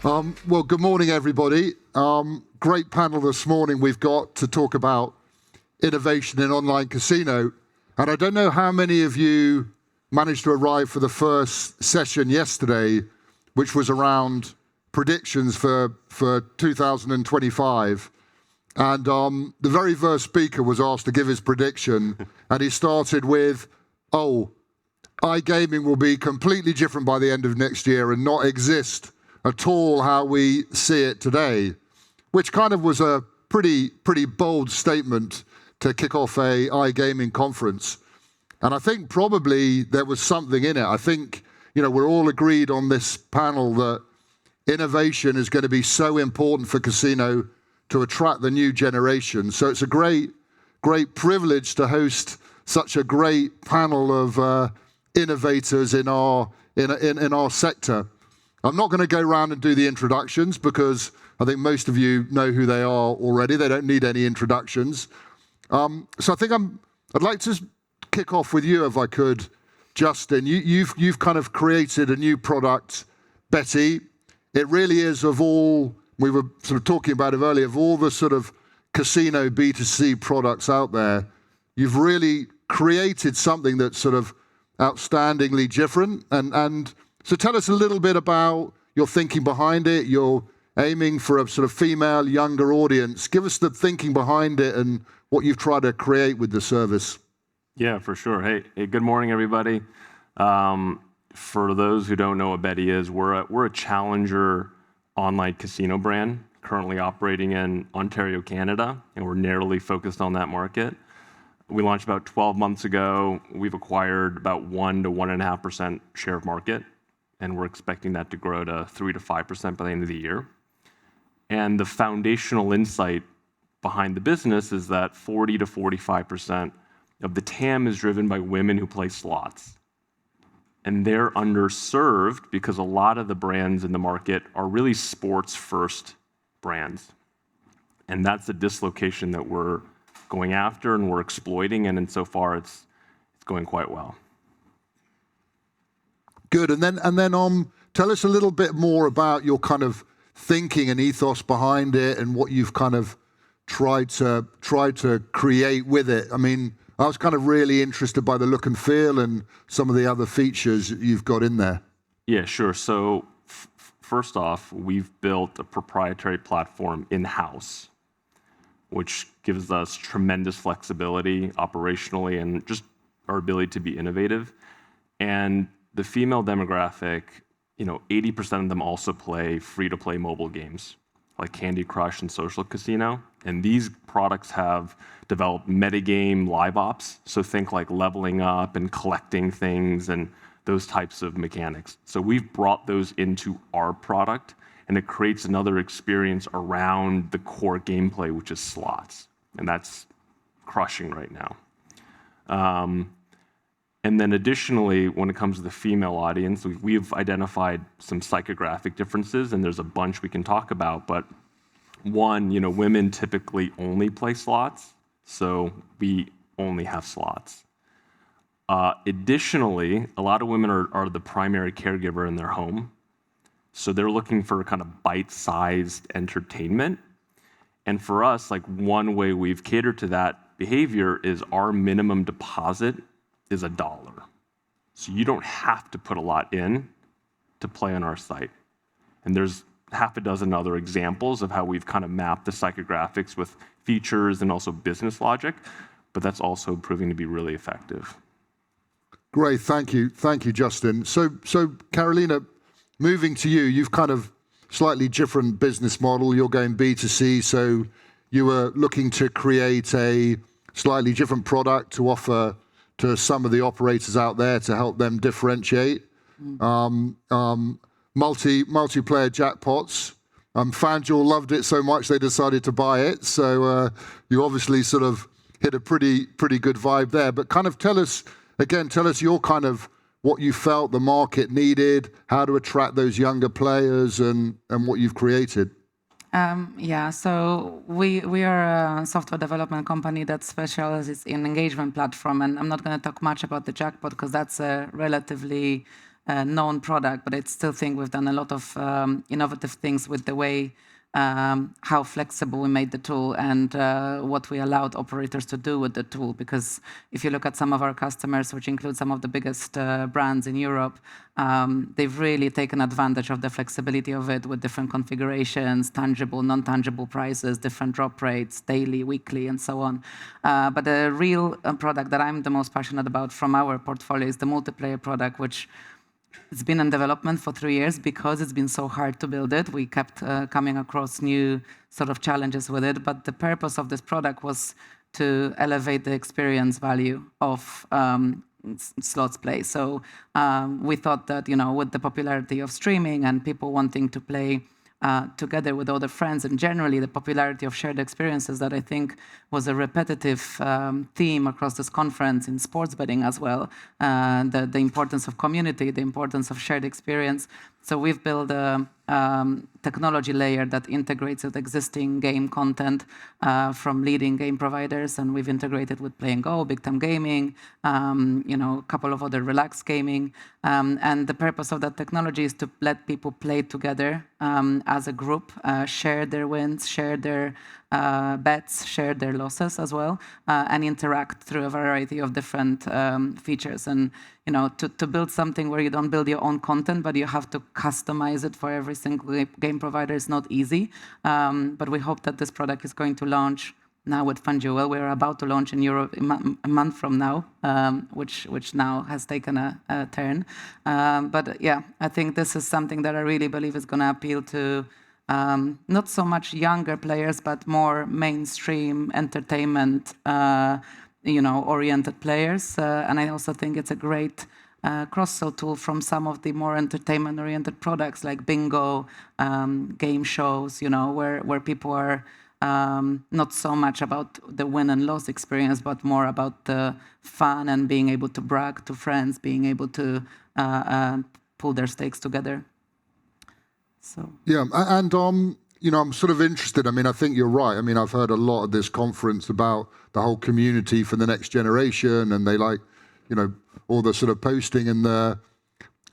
Well, good morning, everybody. Great panel this morning we've got to talk about innovation in online casino. And I don't know how many of you managed to arrive for the first session yesterday, which was around predictions for 2025. And the very first speaker was asked to give his prediction, and he started with, iGaming will be completely different by the end of next year and not exist at all how we see it today, which kind of was a pretty bold statement to kick off a iGaming conference. And I think probably there was something in it. I think, we're all agreed on this panel that innovation is going to be so important for casino to attract the new generation. So it's a great privilege to host such a great panel of innovators in our sector. I'm not going to go around and do the introductions because I think most of you know who they are already. They don't need any introductions. So I think I'd like to kick off with you, if I could, Justin. You've kind of created a new product, Betty. It really is, of all, we were sort of talking about it earlier, of all the sort of casino B2C products out there, you've really created something that's sort of outstandingly different. And so tell us a little bit about your thinking behind it. You're aiming for a sort of female, younger audience. Give us the thinking behind it and what you've tried to create with the service. Yeah, for sure. Hey, good morning, everybody. For those who don't know what Betty is, we're a challenger online casino brand currently operating in Ontario, Canada, and we're narrowly focused on that market. We launched about 12 months ago. We've acquired about 1 to 1.5% share of market, and we're expecting that to grow to 3 to 5% by the end of the year. And the foundational insight behind the business is that 40 to 45% of the TAM is driven by women who play slots. And they're underserved because a lot of the brands in the market are really sports-first brands. And that's a dislocation that we're going after and we're exploiting, and so far it's going quite well. Good. And then tell us a little bit more about your kind of thinking and ethos behind it and what you've kind of tried to create with it. I mean, I was kind of really interested by the look and feel and some of the other features you've got in there. Yeah, sure. So first off, we've built a proprietary platform in-house, which gives us tremendous flexibility operationally and just our ability to be innovative. And the female demographic, 80% of them also play free-to-play mobile games like Candy Crush and Social Casino. And these products have developed metagame live ops. So think like leveling up and collecting things and those types of mechanics. So we've brought those into our product, and it creates another experience around the core gameplay, which is slots. And that's crushing right now. And then additionally, when it comes to the female audience, we've identified some psychographic differences, and there's a bunch we can talk about. But one, women typically only play slots, so we only have slots. Additionally, a lot of women are the primary caregiver in their home, so they're looking for kind of bite-sized entertainment. And for us, like one way we've catered to that behavior is our minimum deposit is $1. So you don't have to put a lot in to play on our site. And there's half a dozen other examples of how we've kind of mapped the psychographics with features and also business logic, but that's also proving to be really effective. Great, thank you, Justin. So Karolina, moving to you, you've kind of slightly different business model. You're going B2C, so you were looking to create a slightly different product to offer to some of the operators out there to help them differentiate. Multiplayer jackpots. FanDuel loved it so much they decided to buy it. So you obviously sort of hit a pretty good vibe there. But kind of tell us your kind of what you felt the market needed, how to attract those younger players, and what you've created. So we are a software development company that specializes in engagement platform, and I'm not going to talk much about the jackpot because that's a relatively known product, but I still think we've done a lot of innovative things with the way how flexible we made the tool and what we allowed operators to do with the tool. Because if you look at some of our customers, which include some of the biggest brands in Europe, they've really taken advantage of the flexibility of it with different configurations, tangible, non-tangible prices, different drop rates, daily, weekly, and so on. But the real product that I'm the most passionate about from our portfolio is the multiplayer product, which it's been in development for 3 years because it's been so hard to build it. We kept coming across new sort of challenges with it. But the purpose of this product was to elevate the experience value of slots play. So we thought that, with the popularity of streaming and people wanting to play together with other friends, and generally the popularity of shared experiences that I think was a repetitive theme across this conference in sports betting as well, the importance of community, the importance of shared experience. So we've built a technology layer that integrates with existing game content from leading game providers, and we've integrated with Play and Go, Big Time Gaming, a couple of other relaxed gaming. And the purpose of that technology is to let people play together as a group, share their wins, share their bets, share their losses as well, and interact through a variety of different features. And to build something where you don't build your own content, but you have to customize it for every single game provider is not easy. But we hope that this product is going to launch now with FanDuel. We're about to launch in Europe a month from now, which now has taken a turn. But yeah, I think this is something that I really believe is going to appeal to not so much younger players, but more mainstream entertainment oriented players. And I also think it's a great cross-sell tool from some of the more entertainment-oriented products like bingo, game shows, where people are not so much about the win and loss experience, but more about the fun and being able to brag to friends, being able to pull their stakes together. So. Yeah, and I'm sort of interested. I mean, I think you're right. I mean, I've heard a lot at this conference about the whole community for the next generation, and they like, all the sort of posting and the.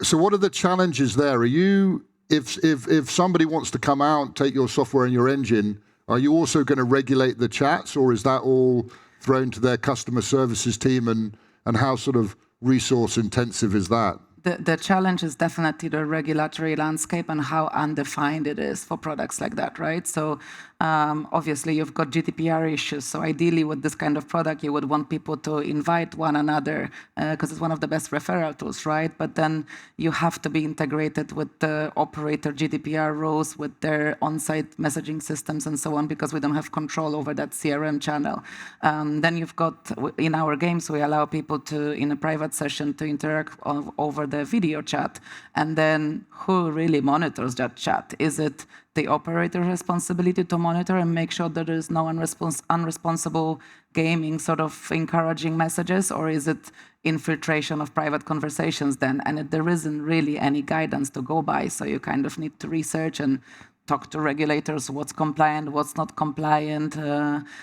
So, what are the challenges there? Are you, if somebody wants to come out, take your software and your engine, are you also going to regulate the chats, or is that all thrown to their customer services team, and how sort of resource intensive is that? The challenge is definitely the regulatory landscape and how undefined it is for products like that, right? So obviously you've got GDPR issues. So ideally with this kind of product, you would want people to invite one another because it's one of the best referral tools, right? But then you have to be integrated with the operator GDPR rules, with their on-site messaging systems and so on, because we don't have control over that CRM channel. Then you've got, in our games, we allow people to, in a private session, to interact over the video chat. And then who really monitors that chat? Is it the operator's responsibility to monitor and make sure that there is no unresponsible gaming sort of encouraging messages, or is it infiltration of private conversations then? And there isn't really any guidance to go by, so you kind of need to research and talk to regulators, what's compliant, what's not compliant.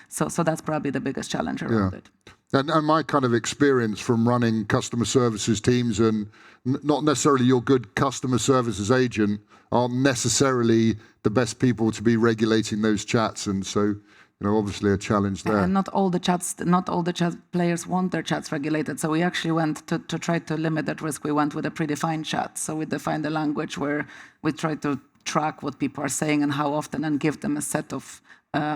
So that's probably the biggest challenge around it. And my kind of experience from running customer services teams, and not necessarily your good customer services agent aren't necessarily the best people to be regulating those chats, and so obviously a challenge there. And not all the chat players want their chats regulated. So we actually went to try to limit that risk. We went with a predefined chat. So we defined a language where we try to track what people are saying and how often, and give them a set of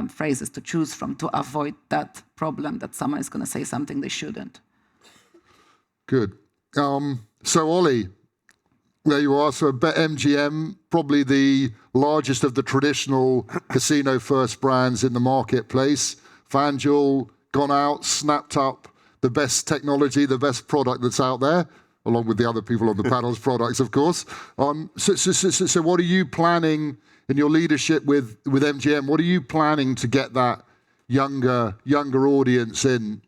phrases to choose from to avoid that problem that someone is going to say something they shouldn't. Good. So Ollie, there you are. So BetMGM, probably the largest of the traditional casino-first brands in the marketplace. FanDuel gone out, snapped up the best technology, the best product that's out there, along with the other people on the panel's products, of course. So what are you planning in your leadership with MGM? What are you planning to get that younger audience in?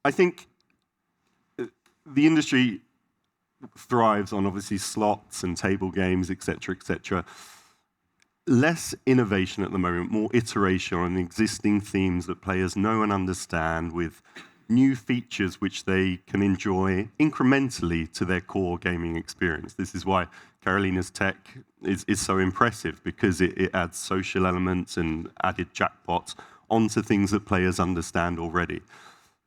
I think the industry thrives on obviously slots and table games, etc., etc. Less innovation at the moment, more iteration on existing themes that players know and understand, with new features which they can enjoy incrementally to their core gaming experience. This is why Karolina's tech is so impressive, because it adds social elements and added jackpots onto things that players understand already.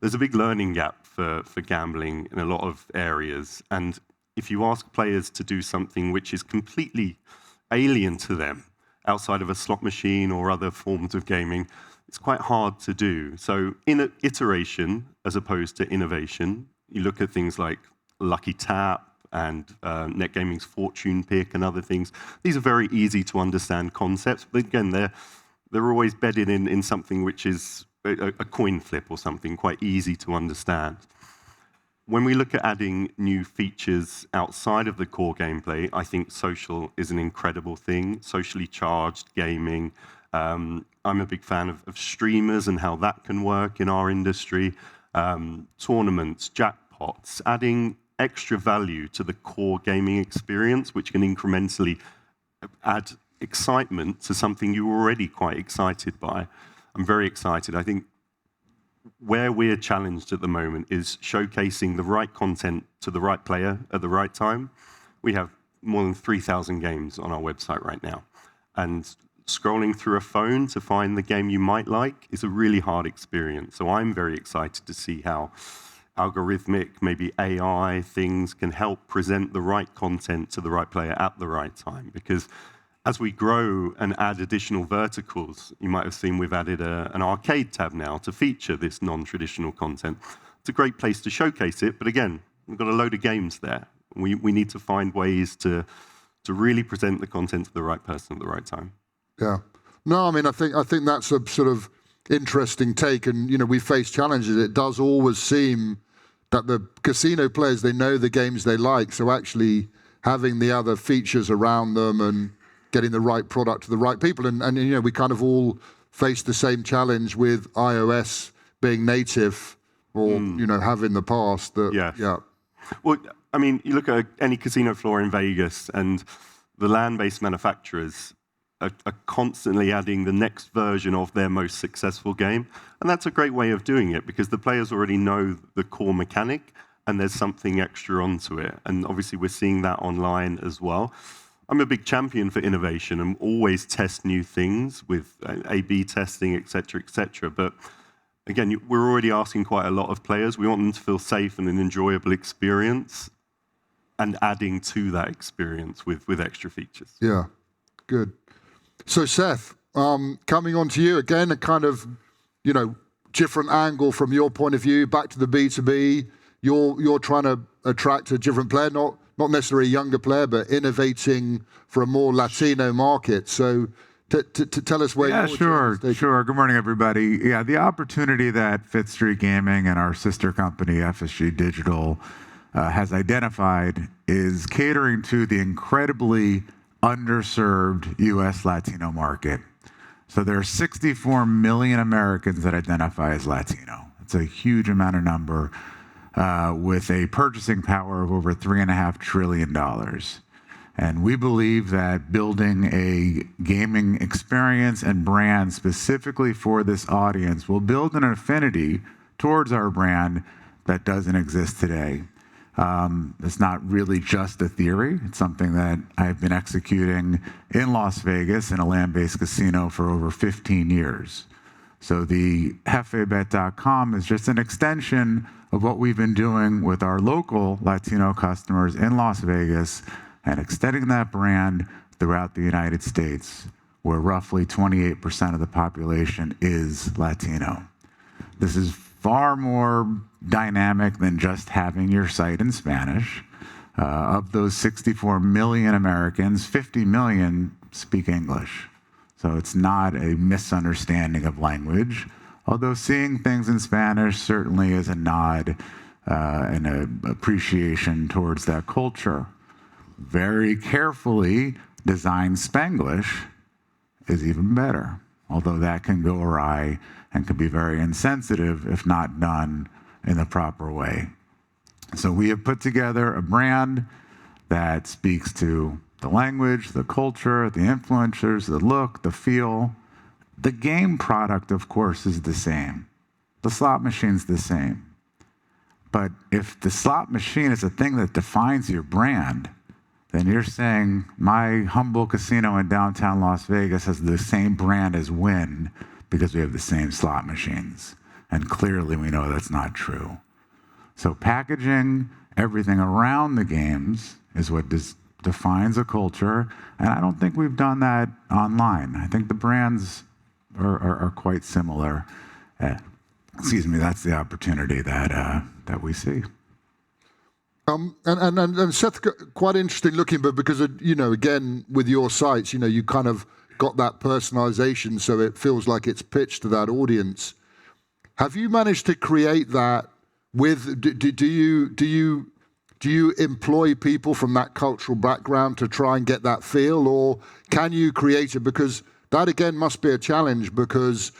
There's a big learning gap for gambling in a lot of areas, and if you ask players to do something which is completely alien to them, outside of a slot machine or other forms of gaming, it's quite hard to do. So in iteration, as opposed to innovation, you look at things like Lucky Tap and Net Gaming's Fortune Pick and other things. These are very easy to understand concepts, but again, they're always bedded in something which is a coin flip or something quite easy to understand. When we look at adding new features outside of the core gameplay, I think social is an incredible thing, socially charged gaming. I'm a big fan of streamers and how that can work in our industry. Tournaments, jackpots, adding extra value to the core gaming experience, which can incrementally add excitement to something you're already quite excited by. I'm very excited. I think where we're challenged at the moment is showcasing the right content to the right player at the right time. We have more than 3,000 games on our website right now. And scrolling through a phone to find the game you might like is a really hard experience. So I'm very excited to see how algorithmic, maybe AI things can help present the right content to the right player at the right time. Because as we grow and add additional verticals, you might have seen we've added an arcade tab now to feature this non-traditional content. It's a great place to showcase it, but again, we've got a load of games there. We need to find ways to really present the content to the right person at the right time. Yeah. No, I mean, I think that's a sort of interesting take, and we face challenges. It does always seem that the casino players, they know the games they like, so actually having the other features around them and getting the right product to the right people, and we kind of all face the same challenge with iOS being native, or have in the past. Yeah. Well, I mean, you look at any casino floor in Vegas, and the land-based manufacturers are constantly adding the next version of their most successful game. And that's a great way of doing it, because the players already know the core mechanic, and there's something extra onto it. And obviously, we're seeing that online as well. I'm a big champion for innovation and always test new things with A/B testing, et cetera, But again, we're already asking quite a lot of players. We want them to feel safe and an enjoyable experience, and adding to that experience with extra features. Yeah, good. So Seth, coming on to you again, a kind of, different angle from your point of view, back to the B2B. You're trying to attract a different player, not necessarily a younger player, but innovating for a more Latino market. So to tell us where you're... Yeah, sure. Good morning, everybody. Yeah, the opportunity that Fifth Street Gaming and our sister company, FSG Digital, has identified is catering to the incredibly underserved U.S. Latino market. So there are 64 million Americans that identify as Latino. It's a huge amount of number, with a purchasing power of over $3.5 trillion. And we believe that building a gaming experience and brand specifically for this audience will build an affinity towards our brand that doesn't exist today. It's not really just a theory. It's something that I've been executing in Las Vegas in a land-based casino for over 15 years. So the jefebet.com is just an extension of what we've been doing with our local Latino customers in Las Vegas and extending that brand throughout the United States, where roughly 28% of the population is Latino. This is far more dynamic than just having your site in Spanish. Of those 64 million Americans, 50 million speak English. So it's not a misunderstanding of language, although seeing things in Spanish certainly is a nod and an appreciation towards that culture. Very carefully designed Spanglish is even better, although that can go awry and can be very insensitive if not done in the proper way. So we have put together a brand that speaks to the language, the culture, the influencers, the look, the feel. The game product, of course, is the same. The slot machine's the same. But if the slot machine is a thing that defines your brand, then you're saying my humble casino in downtown Las Vegas has the same brand as Wynn because we have the same slot machines. And clearly we know that's not true. So packaging everything around the games is what defines a culture. And I don't think we've done that online. I think the brands are quite similar. Excuse me, that's the opportunity that we see. And Seth, quite interesting looking, but because again with your sites, you kind of got that personalization, so it feels like it's pitched to that audience. Have you managed to create that with? Do you employ people from that cultural background to try and get that feel, or can you create it? Because that again must be a challenge, because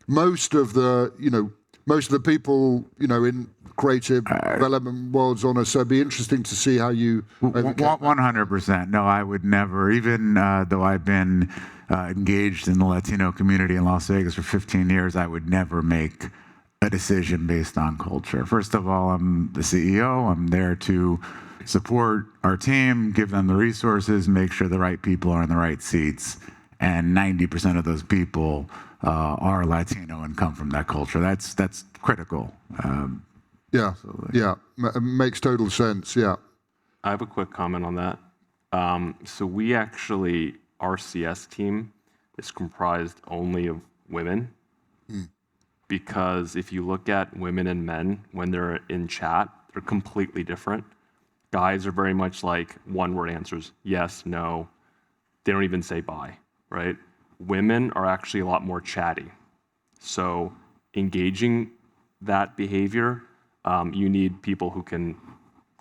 most of the people in creative development worlds on us. So it'd be interesting to see how you. 100%. No, I would never. Even though I've been engaged in the Latino community in Las Vegas for 15 years, I would never make a decision based on culture. First of all, I'm the CEO. I'm there to support our team, give them the resources, make sure the right people are in the right seats, and 90% of those people are Latino and come from that culture. That's critical. Yeah, makes total sense. Yeah. I have a quick comment on that. So we actually, our CS team is comprised only of women, because if you look at women and men when they're in chat, they're completely different. Guys are very much like one-word answers, yes, no. They don't even say bye, right? Women are actually a lot more chatty. So engaging that behavior, you need people who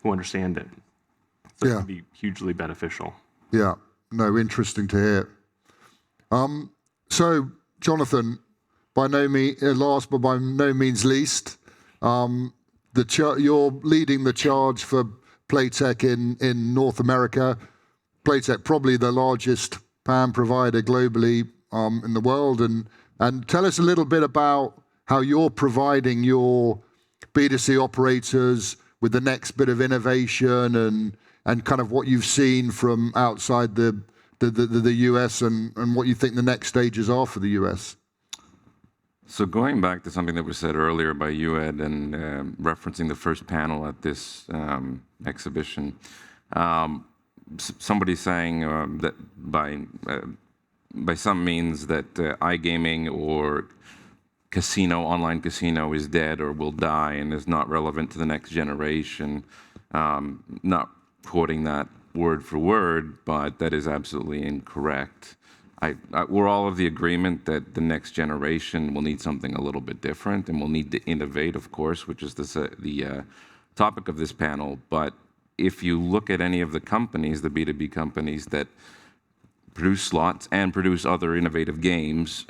understand it. So it can be hugely beneficial. Yeah, no, interesting to hear. So, Jonathan, by no means last, but by no means least, you're leading the charge for Playtech in North America. Playtech, probably the largest PAM provider globally in the world, and tell us a little bit about how you're providing your B2C operators with the next bit of innovation and kind of what you've seen from outside the US and what you think the next stages are for the US. So going back to something that was said earlier by you, Ed, and referencing the first panel at this exhibition, somebody saying that by some means that iGaming or online casino is dead or will die and is not relevant to the next generation. Not quoting that word for word, but that is absolutely incorrect. We're all of the agreement that the next generation will need something a little bit different, and will need to innovate, of course, which is the topic of this panel. But if you look at any of the companies, the B2B companies that produce slots and produce other innovative games,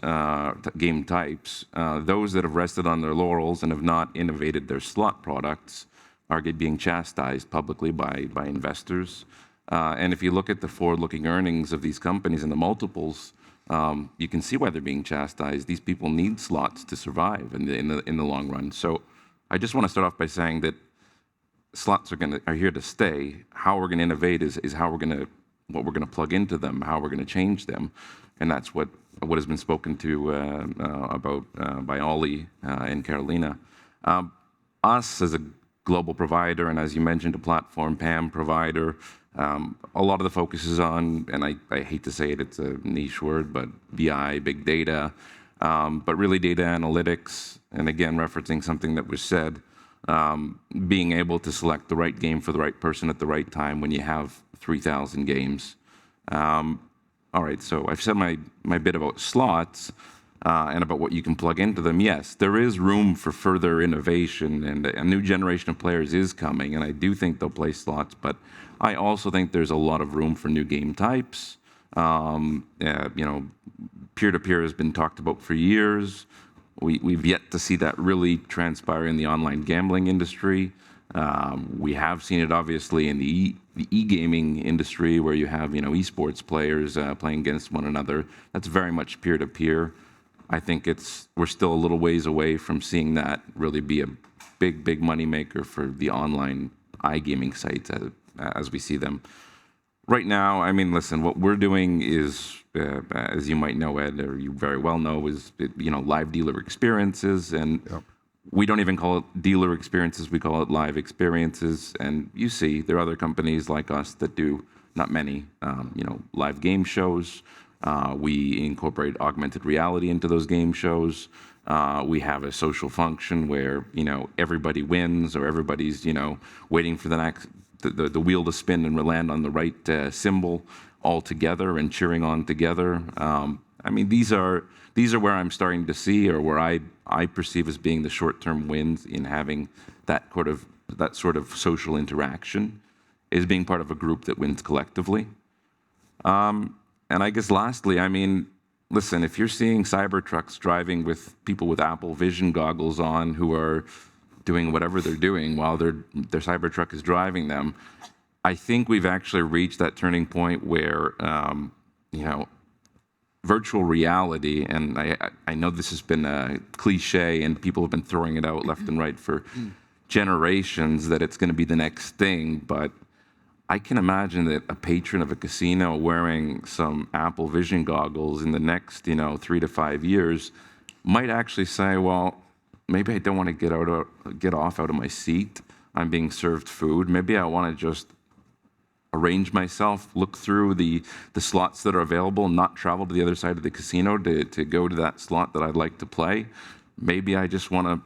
game types, those that have rested on their laurels and have not innovated their slot products are being chastised publicly by investors. And if you look at the forward-looking earnings of these companies and the multiples, you can see why they're being chastised. These people need slots to survive in the long run. So I just want to start off by saying that slots are here to stay. How we're going to innovate is what we're going to plug into them, how we're going to change them, and that's what has been spoken to about by Ollie and Karolina. Us as a global provider, and as you mentioned, a platform PAM provider, a lot of the focus is on, and I hate to say it, it's a niche word, but BI, big data, but really data analytics, and again, referencing something that was said, being able to select the right game for the right person at the right time when you have 3,000 games. All right, so I've said my bit about slots and about what you can plug into them. Yes, there is room for further innovation, and a new generation of players is coming, and I do think they'll play slots, but I also think there's a lot of room for new game types. Peer-to-peer has been talked about for years. We've yet to see that really transpire in the online gambling industry. We have seen it obviously in the e-gaming industry, where you have esports players playing against one another. That's very much peer-to-peer. I think we're still a little ways away from seeing that really be big moneymaker for the online iGaming sites as we see them. Right now, I mean, listen, what we're doing is, as you might know, Ed, or you very well know, is live dealer experiences, and we don't even call it dealer experiences; we call it live experiences. And you see, there are other companies like us that do, not many, live game shows. We incorporate augmented reality into those game shows. We have a social function where everybody wins, or everybody's waiting for the wheel to spin and land on the right symbol all together and cheering on together. I mean, these are where I'm starting to see, or where I perceive as being the short-term wins in having that sort of social interaction, is being part of a group that wins collectively. And I guess lastly, I mean, listen, if you're seeing Cybertrucks driving with people with Apple Vision goggles on who are doing whatever they're doing while their Cybertruck is driving them, I think we've actually reached that turning point where, virtual reality, and I know this has been a cliche and people have been throwing it out left and right for generations, that it's going to be the next thing, but I can imagine that a patron of a casino wearing some Apple Vision goggles in the next, 3 to 5 years might actually say, well, maybe I don't want to get off out of my seat. I'm being served food. Maybe I want to just arrange myself, look through the slots that are available, not travel to the other side of the casino to go to that slot that I'd like to play. Maybe I just want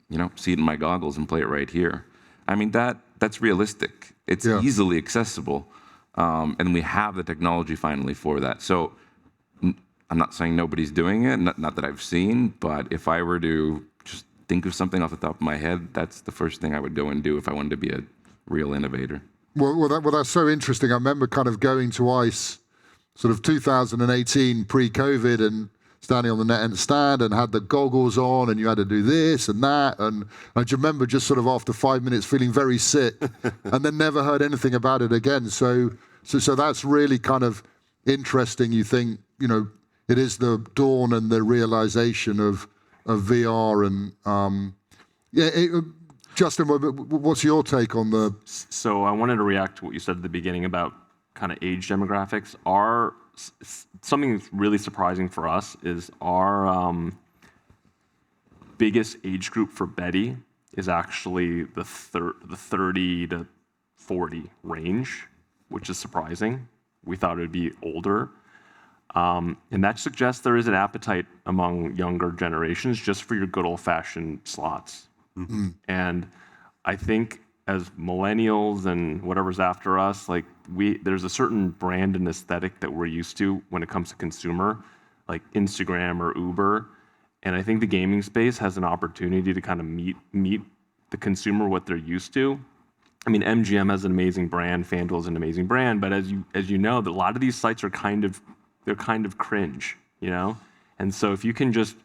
to, see it in my goggles and play it right here. I mean, that's realistic. It's easily accessible, and we have the technology finally for that. So I'm not saying nobody's doing it, not that I've seen, but if I were to just think of something off the top of my head, that's the first thing I would go and do if I wanted to be a real innovator. Well, that's so interesting. I remember kind of going to ICE sort of 2018 pre-COVID and standing on the net stand and had the goggles on and you had to do this and that. And I just remember just sort of after 5 minutes feeling very sick and then never heard anything about it again. So that's really kind of interesting. You think, it is the dawn and the realization of VR and Justin, what's your take on the... So I wanted to react to what you said at the beginning about kind of age demographics. Something that's really surprising for us is our biggest age group for Betty is actually the 30 to 40 range, which is surprising. We thought it would be older. And that suggests there is an appetite among younger generations just for your good old-fashioned slots. Mm-hmm. And I think as millennials and whatever's after us, there's a certain brand and aesthetic that we're used to when it comes to consumer, like Instagram or Uber. And I think the gaming space has an opportunity to kind of meet the consumer what they're used to. I mean, MGM has an amazing brand, FanDuel is an amazing brand, but as you know, a lot of these sites are kind of cringe, And so if you can just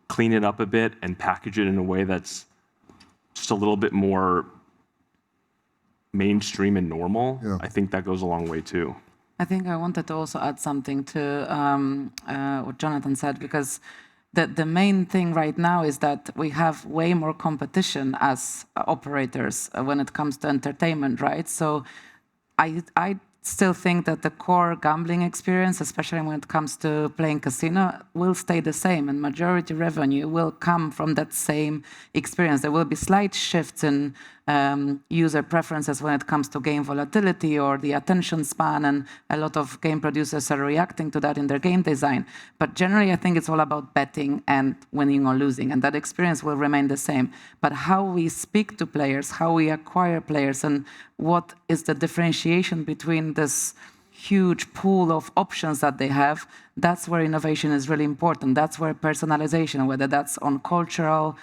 clean it up a bit and package it in a way that's just a little bit more mainstream and normal, I think that goes a long way too. I think I wanted to also add something to what Jonathan said, because the main thing right now is that we have way more competition as operators when it comes to entertainment, right? So I still think that the core gambling experience, especially when it comes to playing casino, will stay the same, and majority revenue will come from that same experience. There will be slight shifts in user preferences when it comes to game volatility or the attention span, and a lot of game producers are reacting to that in their game design. But generally, I think it's all about betting and winning or losing, and that experience will remain the same. But how we speak to players, how we acquire players, and what is the differentiation between this huge pool of options that they have, that's where innovation is really important. That's where personalization, whether that's on cultural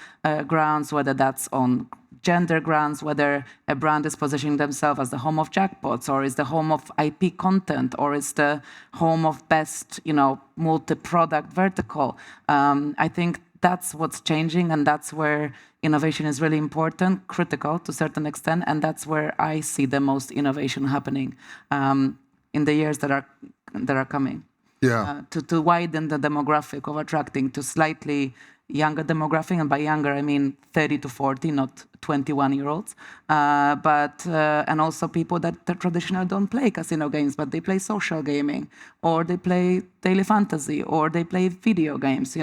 grounds, whether that's on gender grounds, whether a brand is positioning themselves as the home of jackpots, or is the home of IP content, or is the home of best, multi-product vertical. I think that's what's changing, and that's where innovation is really important, critical to a certain extent, and that's where I see the most innovation happening in the years that are coming. Yeah. To widen the demographic of attracting to slightly younger demographic, and by younger I mean 30 to 40, not 21-year-olds, and also people that traditionally don't play casino games, but they play social gaming, or they play daily fantasy, or they play video games.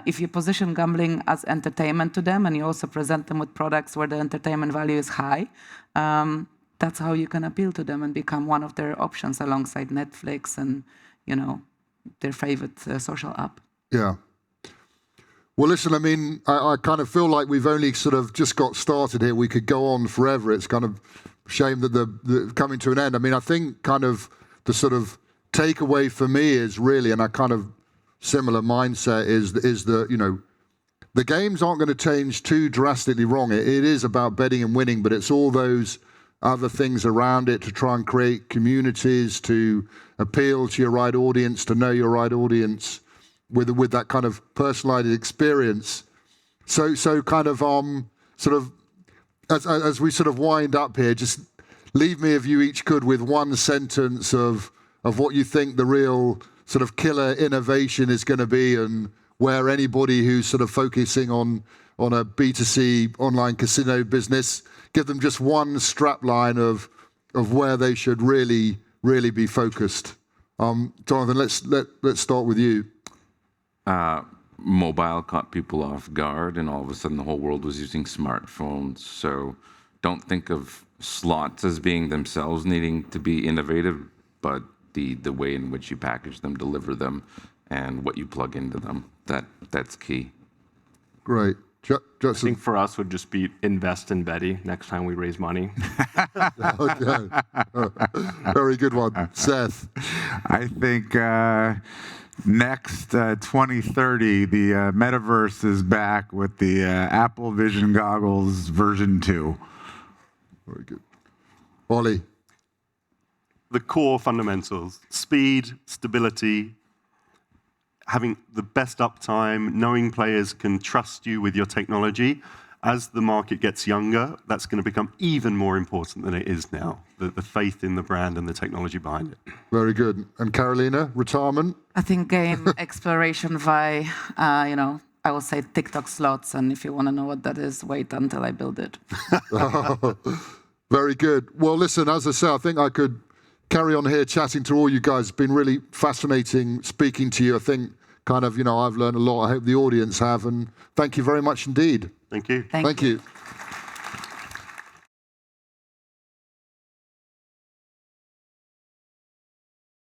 If you position gambling as entertainment to them, and you also present them with products where the entertainment value is high, that's how you can appeal to them and become one of their options alongside Netflix and their favorite social app. Yeah. Well, listen, I mean, I kind of feel like we've only sort of just got started here. We could go on forever. It's kind of a shame that the coming to an end. I mean, I think kind of the sort of takeaway for me is really, and a kind of similar mindset is that, the games aren't going to change too drastically wrong. It is about betting and winning, but it's all those other things around it to try and create communities, to appeal to your right audience, to know your right audience, with that kind of personalized experience. So kind of sort of as we sort of wind up here, just leave me, if you each could, with one sentence of what you think the real sort of killer innovation is going to be, and where anybody who's sort of focusing on a B2C online casino business, give them just one strap line of where they should really be focused. Jonathan, let's start with you. Mobile caught people off guard, and all of a sudden the whole world was using smartphones. So don't think of slots as being themselves needing to be innovative, but the way in which you package them, deliver them, and what you plug into them. That's key. Great. I think for us would just be invest in Betty next time we raise money. Okay. Very good one. Seth. I think next 2030, the metaverse is back with the Apple Vision goggles version 2. Very good. Ollie. The core fundamentals: speed, stability, having the best uptime, knowing players can trust you with your technology. As the market gets younger, that's going to become even more important than it is now, the faith in the brand and the technology behind it. Very good. And Karolina, retirement? I think game exploration by, I will say TikTok slots, and if you want to know what that is, wait until I build it. Very good. Well, listen, as I say, I think I could carry on here chatting to all you guys. It's been really fascinating speaking to you. I think kind of, I've learned a lot. I hope the audience have, and thank you very much indeed. Thank you. Thank you. You.